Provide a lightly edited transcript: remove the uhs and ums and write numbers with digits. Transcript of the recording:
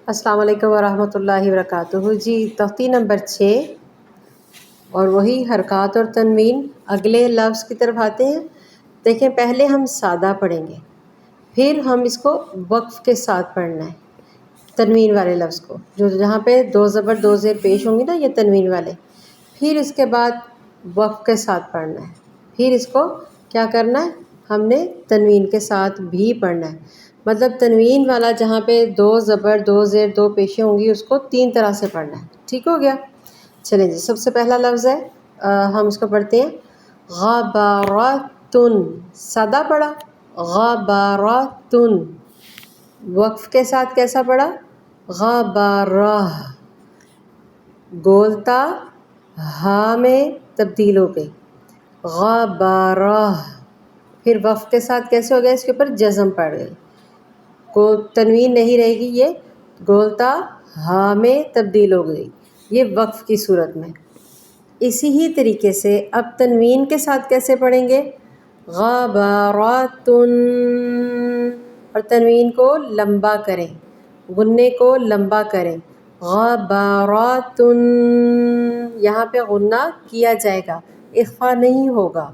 السلام علیکم ورحمۃ اللہ وبرکاتہ۔ جی تختی نمبر 6 اور وہی حرکات اور تنوین اگلے لفظ کی طرف آتے ہیں۔ دیکھیں پہلے ہم سادہ پڑھیں گے، پھر ہم اس کو وقف کے ساتھ پڑھنا ہے، تنوین والے لفظ کو، جو جہاں پہ دو زبر دو زیر پیش ہوں گی نا، یہ تنوین والے، پھر اس کے بعد وقف کے ساتھ پڑھنا ہے، پھر اس کو کیا کرنا ہے، ہم نے تنوین کے ساتھ بھی پڑھنا ہے۔ مطلب تنوین والا جہاں پہ دو زبر دو زیر دو پیشیں ہوں گی اس کو 3 طرح سے پڑھنا ہے۔ ٹھیک ہو گیا؟ چلیں جی، سب سے پہلا لفظ ہے، ہم اس کو پڑھتے ہیں غباراتن، سادہ پڑھا غباراتن، وقف کے ساتھ کیسا پڑھا غبارہ، گولتا ہا میں تبدیل ہو گئی غبارہ، پھر وقف کے ساتھ کیسے ہو گیا، اس کے اوپر جزم پڑ گئی، کو تنوین نہیں رہے گی، یہ گولتا ہا میں تبدیل ہو گئی، یہ وقف کی صورت میں۔ اسی ہی طریقے سے اب تنوین کے ساتھ کیسے پڑھیں گے، غباراتن، اور تنوین کو لمبا کریں، غنے کو لمبا کریں، غباراتن، یہاں پہ غنہ کیا جائے گا، اخفا نہیں ہوگا۔